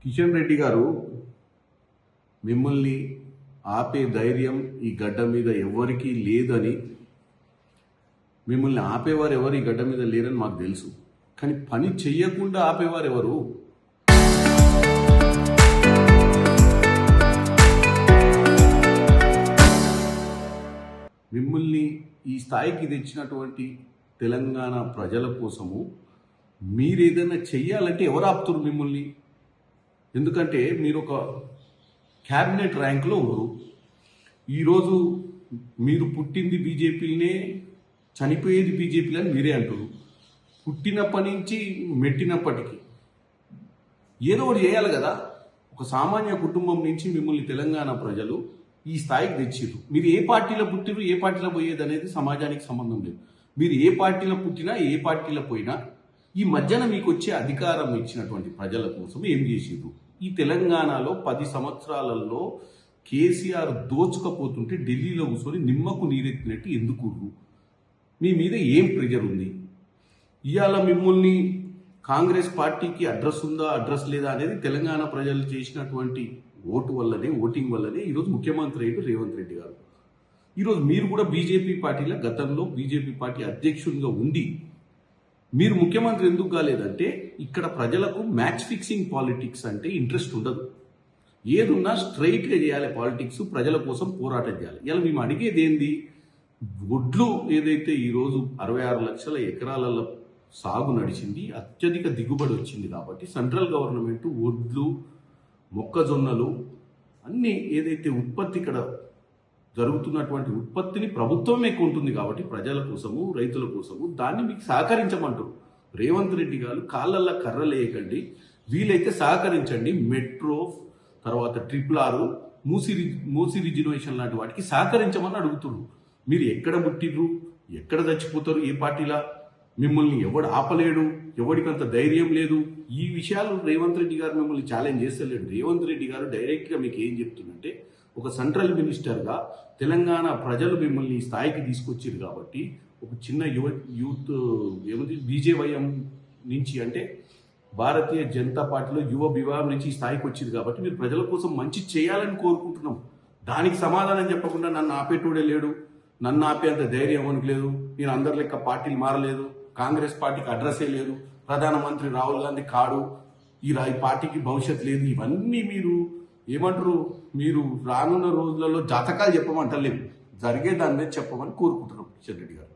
కిషన్ రెడ్డి గారు మిమ్మల్ని ఆపే ధైర్యం ఈ గడ్డ మీద ఎవరికీ లేదని, మిమ్మల్ని ఆపేవారు ఎవరు ఈ గడ్డ మీద లేరని మాకు తెలుసు. కానీ పని చెయ్యకుండా ఆపేవారు ఎవరు? మిమ్మల్ని ఈ స్థాయికి తెచ్చినటువంటి తెలంగాణ ప్రజల కోసము మీరేదైనా చెయ్యాలంటే ఎవరు ఆపుతారు మిమ్మల్ని? ఎందుకంటే మీరు ఒక క్యాబినెట్ ర్యాంక్లో ఉన్నారు. ఈరోజు మీరు పుట్టింది బీజేపీనే, చనిపోయేది బీజేపీలో అని మీరే అంటారు. పుట్టినప్పటి నుంచి మెట్టినప్పటికీ ఏదో ఒకటి చేయాలి కదా. ఒక సామాన్య కుటుంబం నుంచి మిమ్మల్ని తెలంగాణ ప్రజలు ఈ స్థాయికి తెచ్చిర్రు. మీరు ఏ పార్టీలో పుట్టిరు, ఏ పార్టీలో పోయేది అనేది సమాజానికి సంబంధం లేదు. మీరు ఏ పార్టీలో పుట్టినా, ఏ పార్టీలో పోయినా ఈ మధ్యన మీకు వచ్చే అధికారం ఇచ్చినటువంటి ప్రజల కోసం ఏం చేసిర్రు? ఈ తెలంగాణలో 10 సంవత్సరాలలో కేసీఆర్ దోచుకపోతుంటే ఢిల్లీలో కూర్చొని నిమ్మకు నీరెత్తినట్టు ఎందుకు? మీ మీద ఏం ప్రెజర్ ఉంది? ఇవాళ మిమ్మల్ని కాంగ్రెస్ పార్టీకి అడ్రస్ ఉందా, అడ్రస్ లేదా అనేది తెలంగాణ ప్రజలు చేసినటువంటి ఓటింగ్ వల్లనే ఈరోజు ముఖ్యమంత్రి అయ్యారు రేవంత్ రెడ్డి గారు. ఈరోజు మీరు కూడా బీజేపీ పార్టీలో గతంలో బీజేపీ పార్టీ అధ్యక్షుడిగా ఉండి మీరు ముఖ్యమంత్రి ఎందుకు కాలేదంటే, ఇక్కడ ప్రజలకు మ్యాచ్ ఫిక్సింగ్ పాలిటిక్స్ అంటే ఇంట్రెస్ట్ ఉండదు. ఏదున్నా స్ట్రైట్గా చేయాలి పాలిటిక్స్, ప్రజల కోసం పోరాటం చేయాలి. ఇలా మేము అడిగేది ఏంది? ఒడ్లు ఏదైతే ఈరోజు 66 లక్షల ఎకరాలలో సాగు నడిచింది, అత్యధిక దిగుబడి వచ్చింది కాబట్టి సెంట్రల్ గవర్నమెంట్ ఒడ్లు, మొక్కజొన్నలు అన్నీ ఏదైతే ఉత్పత్తి ఇక్కడ జరుగుతున్నటువంటి ఉత్పత్తిని ప్రభుత్వమే కొంటుంది కాబట్టి ప్రజల కోసము, రైతుల కోసము దాన్ని మీకు సహకరించమంటారు. రేవంత్ రెడ్డి గారు కాళ్ళల్లో కర్రలేయకండి, వీలైతే సహకరించండి. మెట్రో, తర్వాత RRR, మూసి రిజర్వేషన్ లాంటి వాటికి సహకరించమని అడుగుతున్నారు. మీరు ఎక్కడ పుట్టిర్రు, ఎక్కడ చచ్చిపోతారు, ఏ పార్టీలా మిమ్మల్ని ఎవడు ఆపలేడు, ఎవడికంత ధైర్యం లేదు. ఈ విషయాలు రేవంత్ రెడ్డి గారు మిమ్మల్ని ఛాలెంజ్ చేస్తలేడు. రేవంత్ రెడ్డి గారు డైరెక్ట్గా మీకు ఏం చెప్తుందంటే, ఒక సెంట్రల్ మినిస్టర్గా తెలంగాణ ప్రజలు మిమ్మల్ని ఈ స్థాయికి తీసుకొచ్చారు కాబట్టి ఒక చిన్న యూత్ ఏమంది బీజేవైఎం నుంచి అంటే భారతీయ జనతా పార్టీలో యువ విభాగం నుంచి ఈ స్థాయికి వచ్చింది కాబట్టి మీరు ప్రజల కోసం మంచి చేయాలని కోరుకుంటున్నాం. దానికి సమాధానం చెప్పకుండా నన్ను ఆపేటోడే లేడు, నన్ను ఆపేంత ధైర్యం ఎవరికి లేదు, నేను అందరి లెక్క పార్టీలు మారలేదు, కాంగ్రెస్ పార్టీకి అడ్రస్సే లేదు, ప్రధానమంత్రి రాహుల్ గాంధీ కాడు, ఈ పార్టీకి భవిష్యత్ లేదు, ఇవన్నీ మీరు ఏమంటారు? మీరు రానున్న రోజులలో జాతకాలు చెప్పమంటలేము, జరిగే దాని మీద చెప్పమని కోరుకుంటున్నాం కిషన్ రెడ్డి గారు.